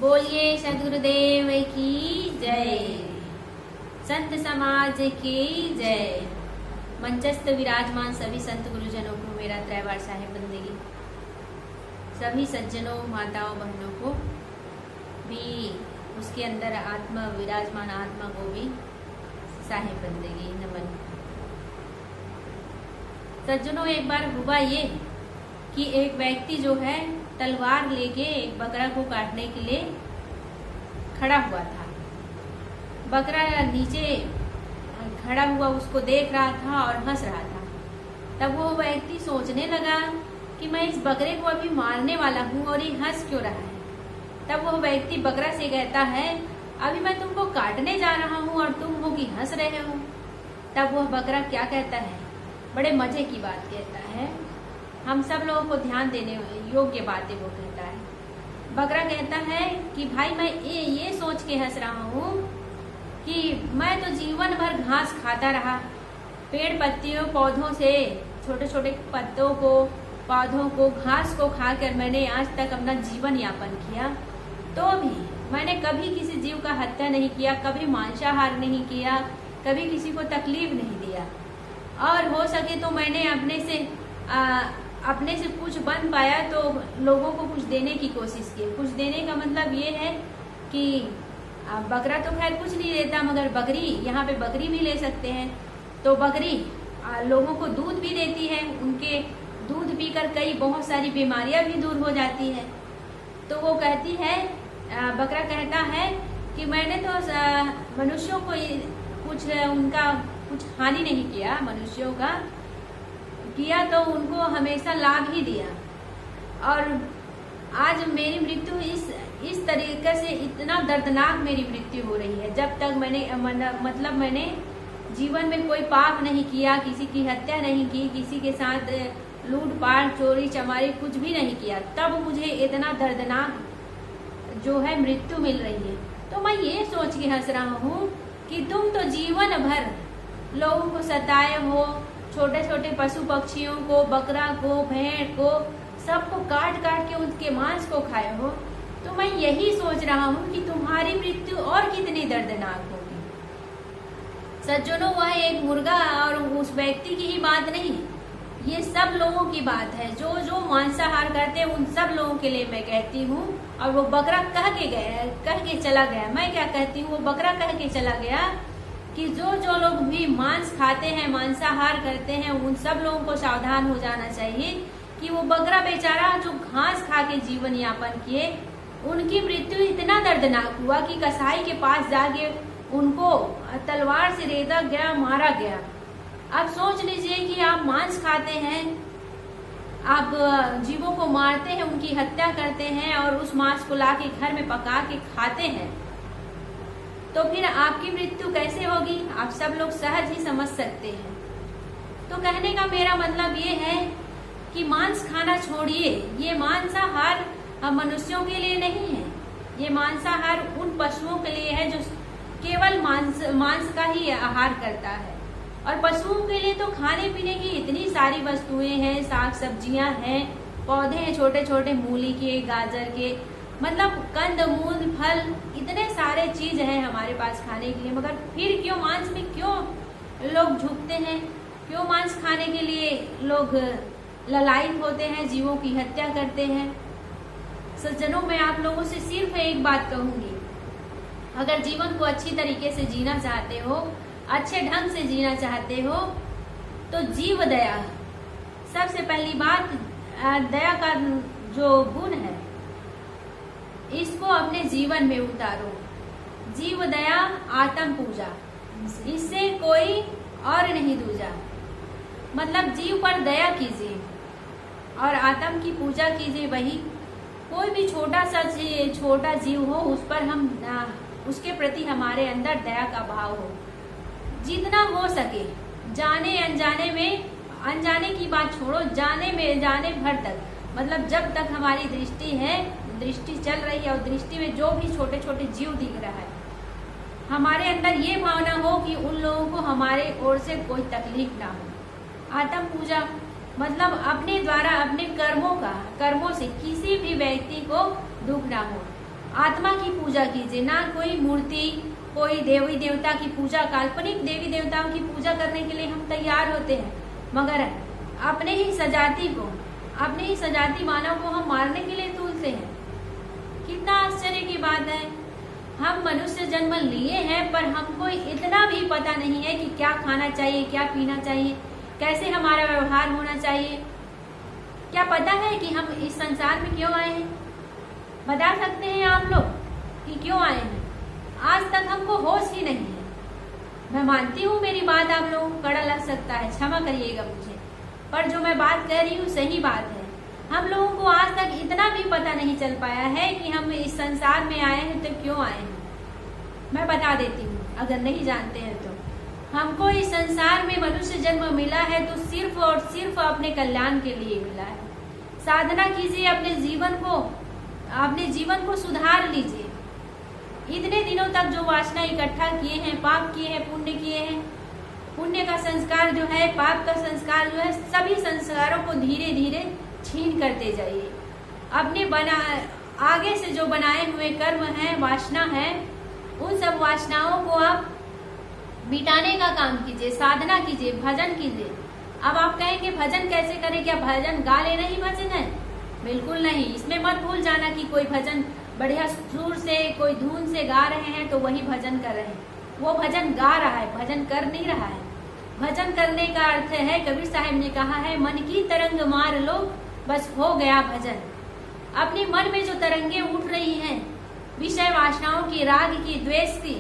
बोलिए सदगुरुदेव की जय, संत समाज की जय। मंचस्थ विराजमान सभी संत गुरुजनों को मेरा त्रैवार साहेब बंदेगी, सभी सज्जनों माताओं बहनों को भी, उसके अंदर आत्मा विराजमान आत्मा को भी साहेब बंदेगी नमन। सज्जनों, एक बार हुआ ये कि एक व्यक्ति जो है तलवार लेके एक बकरा को काटने के लिए खड़ा हुआ था। बकरा नीचे खड़ा हुआ उसको देख रहा था और हंस रहा था। तब वो व्यक्ति सोचने लगा कि मैं इस बकरे को अभी मारने वाला हूँ और ये हंस क्यों रहा है। तब वो व्यक्ति बकरा से कहता है, अभी मैं तुमको काटने जा रहा हूँ और तुम हो कि हंस रहे हो। तब वह बकरा क्या कहता है, बड़े मजे की बात कहता है, हम सब लोगों को ध्यान देने योग्य बातें वो कहता है। बकरा कहता है कि भाई मैं ये सोच के हंस रहा हूँ कि मैं तो जीवन भर घास खाता रहा, पेड़ पत्तियों पौधों से, छोटे छोटे पत्तों को पौधों को घास को खाकर मैंने आज तक अपना जीवन यापन किया। तो भी मैंने कभी किसी जीव का हत्या नहीं किया, कभी मांसाहार नहीं किया, कभी किसी को तकलीफ नहीं दिया। और हो सके तो मैंने अपने से कुछ बन पाया तो लोगों को कुछ देने की कोशिश की। कुछ देने का मतलब ये है कि बकरा तो खैर कुछ नहीं देता, मगर बकरी, यहाँ पे बकरी भी ले सकते हैं। तो बकरी लोगों को दूध भी देती है, उनके दूध पीकर कई बहुत सारी बीमारियां भी दूर हो जाती है। तो वो कहती है, बकरा कहता है कि मैंने तो मनुष्यों को उनका कुछ हानि नहीं किया, मनुष्यों का किया तो उनको हमेशा लाभ ही दिया। और आज मेरी मृत्यु इस तरीके से इतना दर्दनाक मेरी मृत्यु हो रही है। जब तक मैंने जीवन में कोई पाप नहीं किया, किसी की हत्या नहीं की, किसी के साथ लूटपाट चोरी चमारी कुछ भी नहीं किया, तब मुझे इतना दर्दनाक जो है मृत्यु मिल रही है। तो मैं ये सोच के हंस रहा हूँ कि तुम तो जीवन भर लोगों को सताए हो, छोटे छोटे पशु पक्षियों को, बकरा को, भेड़ को, सबको काट काट के उनके मांस को खाए हो। तो मैं यही सोच रहा हूँ कि तुम्हारी मृत्यु और कितनी दर्दनाक होगी। सज्जनों, वह एक मुर्गा और उस व्यक्ति की ही बात नहीं, ये सब लोगों की बात है। जो जो मांसाहार करते हैं उन सब लोगों के लिए मैं कहती हूँ। और वो बकरा कह के चला गया। मैं क्या कहती हूँ, वो बकरा कह के चला गया कि जो लोग भी मांस खाते हैं, मांसाहार करते हैं, उन सब लोगों को सावधान हो जाना चाहिए कि वो बकरा बेचारा जो घास खा के जीवन यापन किए, उनकी मृत्यु इतना दर्दनाक हुआ कि कसाई के पास जाके उनको तलवार से रेता गया, मारा गया। अब सोच लीजिए कि आप मांस खाते हैं, आप जीवों को मारते हैं, उनकी हत्या करते हैं और उस मांस को लाके घर में पका के खाते हैं, तो फिर आपकी मृत्यु कैसे होगी, आप सब लोग सहज ही समझ सकते हैं। तो कहने का मेरा मतलब ये है कि मांस खाना छोड़िए। ये मांसाहार मनुष्यों के लिए नहीं है, ये मांसाहार उन पशुओं के लिए है जो केवल मांस का ही आहार करता है। और पशुओं के लिए तो खाने पीने की इतनी सारी वस्तुएं हैं, साग सब्जियां हैं, पौधे हैं, छोटे छोटे मूली के, गाजर के, मतलब कंद मूल फल, इतने सारे चीज हैं हमारे पास खाने के लिए। मगर फिर क्यों मांस में क्यों लोग झुकते हैं, क्यों मांस खाने के लिए लोग ललायित होते हैं, जीवों की हत्या करते हैं। सज्जनों, मैं आप लोगों से सिर्फ एक बात कहूंगी, अगर जीवन को अच्छी तरीके से जीना चाहते हो, अच्छे ढंग से जीना चाहते हो, तो जीव दया। सबसे पहली बात, दया का जो गुण है इसको अपने जीवन में उतारो। जीव दया आत्म पूजा, इससे कोई और नहीं दूजा। मतलब जीव पर दया कीजिए और आत्म की पूजा कीजिए। वही कोई भी छोटा जीव हो, उस पर हम उसके प्रति हमारे अंदर दया का भाव हो, जितना हो सके। जाने अनजाने में, अनजाने की बात छोड़ो, जाने भर तक, मतलब जब तक हमारी दृष्टि चल रही है और दृष्टि में जो भी छोटे छोटे जीव दिख रहा है, हमारे अंदर ये भावना हो कि उन लोगों को हमारे ओर से कोई तकलीफ ना हो। आत्म पूजा मतलब अपने द्वारा, अपने कर्मों से किसी भी व्यक्ति को दुख ना हो। आत्मा की पूजा कीजिए, ना कोई मूर्ति, कोई देवी देवता की पूजा। काल्पनिक देवी देवताओं की पूजा करने के लिए हम तैयार होते हैं, मगर अपने ही सजाती मानव को हम मारने के लिए तुलते हैं। कितना आश्चर्य की बात है। हम मनुष्य जन्म लिए हैं, पर हमको इतना भी पता नहीं है कि क्या खाना चाहिए, क्या पीना चाहिए, कैसे हमारा व्यवहार होना चाहिए। क्या पता है कि हम इस संसार में क्यों आए हैं? बता सकते हैं आप लोग कि क्यों आए हैं? आज तक हमको होश ही नहीं है। मैं मानती हूँ मेरी बात आप लोगों को कड़ा लग सकता है, क्षमा करिएगा मुझे, पर जो मैं बात कह रही हूँ सही बात है। हम लोगों को आज तक इतना भी पता नहीं चल पाया है कि हम इस संसार में आए हैं तो क्यों आए हैं। मैं बता देती हूँ, अगर नहीं जानते हैं तो। हमको इस संसार में मनुष्य जन्म मिला है तो सिर्फ और सिर्फ अपने कल्याण के लिए मिला है। साधना कीजिए, अपने जीवन को सुधार लीजिए। इतने दिनों तक जो वासना इकट्ठा किए हैं, पाप किए हैं, पुण्य किए हैं, पुण्य का संस्कार जो है, पाप का संस्कार जो है, सभी संस्कारों को धीरे धीरे छीन करते जाइए। अपने आगे से जो बनाए हुए कर्म है, वासना है, उन सब वासनाओं को आप मिटाने का काम कीजिए, साधना कीजिए, भजन कीजिए। अब आप कहेंगे भजन कैसे करें? क्या भजन गा लेना ही भजन है? बिल्कुल नहीं। इसमें मत भूल जाना कि कोई भजन बढ़िया सुर से, कोई धुन से गा रहे हैं तो वही भजन कर रहे हैं। वो भजन गा रहा है, भजन कर नहीं रहा है। भजन करने का अर्थ है, कबीर साहब ने कहा है, मन की तरंग मार लो, बस हो गया भजन। अपने मन में जो तरंगे उठ रही हैं, विषय वासनाओं की, राग की, द्वेष की,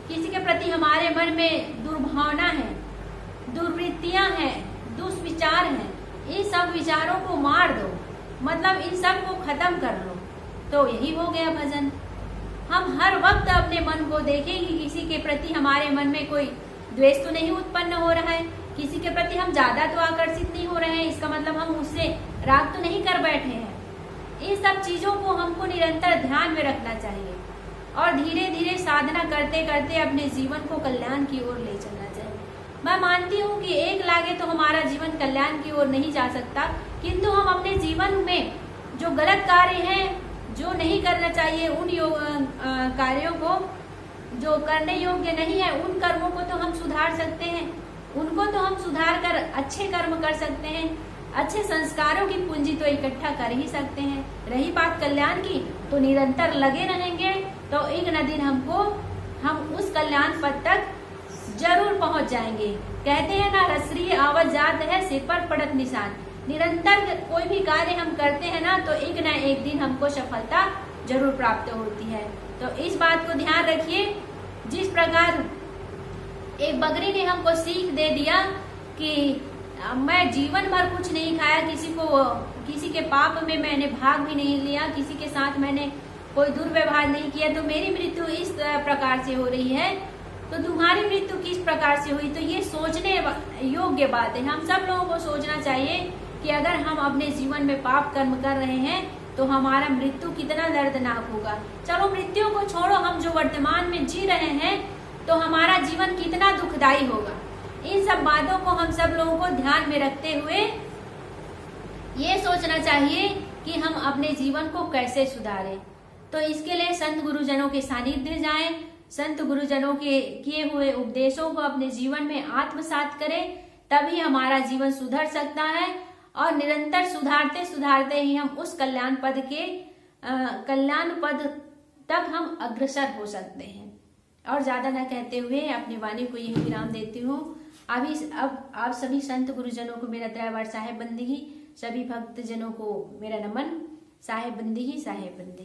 किसी के प्रति हमारे मन में दुर्भावना है, दुर्वृत्तियां हैं, दुष्विचार हैं, इन सब विचारों को मार दो, मतलब इन सब को खत्म कर लो, तो यही हो गया भजन। हम हर वक्त अपने मन को देखें कि किसी के प्रति हमारे मन में कोई द्वेष तो नहीं उत्पन्न हो रहा है, किसी के प्रति हम ज्यादा तो आकर्षित नहीं हो रहे हैं, इसका मतलब हम उससे राग तो नहीं कर बैठे हैं। इन सब चीजों को हमको निरंतर ध्यान में रखना चाहिए और धीरे धीरे साधना करते करते अपने जीवन को कल्याण की ओर ले चलना चाहिए। मैं मानती हूँ कि एक लागे तो हमारा जीवन कल्याण की ओर नहीं जा सकता, किंतु हम अपने जीवन में जो गलत कार्य हैं, जो नहीं करना चाहिए, उन कार्यों को जो करने योग्य नहीं है, उन कर्मों को तो हम सुधार सकते हैं। उनको तो हम सुधार कर अच्छे कर्म कर सकते हैं, अच्छे संस्कारों की पूंजी तो इकट्ठा कर ही सकते हैं। रही बात कल्याण की, तो निरंतर लगे रहेंगे तो एक न दिन हम उस कल्याण पद तक जरूर पहुंच जाएंगे। कहते हैं ना, रसरी आवत जात है, सिर पर पड़त निशान। निरंतर कोई भी कार्य हम करते हैं ना, तो एक न एक दिन हमको सफलता जरूर प्राप्त होती है। तो इस बात को ध्यान रखिए। जिस प्रकार एक बकरी ने हमको सीख दे दिया कि मैं जीवन भर कुछ नहीं खाया, किसी के पाप में मैंने भाग भी नहीं लिया, किसी के साथ मैंने कोई दुर्व्यवहार नहीं किया, तो मेरी मृत्यु इस प्रकार से हो रही है, तो तुम्हारी मृत्यु किस प्रकार से हुई। तो ये सोचने योग्य बात है। हम सब लोगों को सोचना चाहिए कि अगर हम अपने जीवन में पाप कर्म कर रहे हैं तो हमारा मृत्यु कितना दर्दनाक होगा। चलो मृत्यु को छोड़ो, हम जो वर्तमान में जी रहे हैं तो हमारा जीवन कितना दुखदायी होगा। इन सब बातों को हम सब लोगों को ध्यान में रखते हुए ये सोचना चाहिए कि हम अपने जीवन को कैसे सुधारें। तो इसके लिए संत गुरुजनों के सानिध्य जाएं, संत गुरुजनों के किए हुए उपदेशों को अपने जीवन में आत्मसात करें, तभी हमारा जीवन सुधर सकता है। और निरंतर सुधारते सुधारते ही हम उस कल्याण पद तक हम अग्रसर हो सकते हैं। और ज्यादा न कहते हुए अपनी वाणी को यही विराम देती हूँ। अब आप सभी संत गुरुजनों को मेरा दरबार साहेब बंदगी, सभी भक्त जनों को मेरा नमन। साहेब बंदगी, साहेब बंदगी।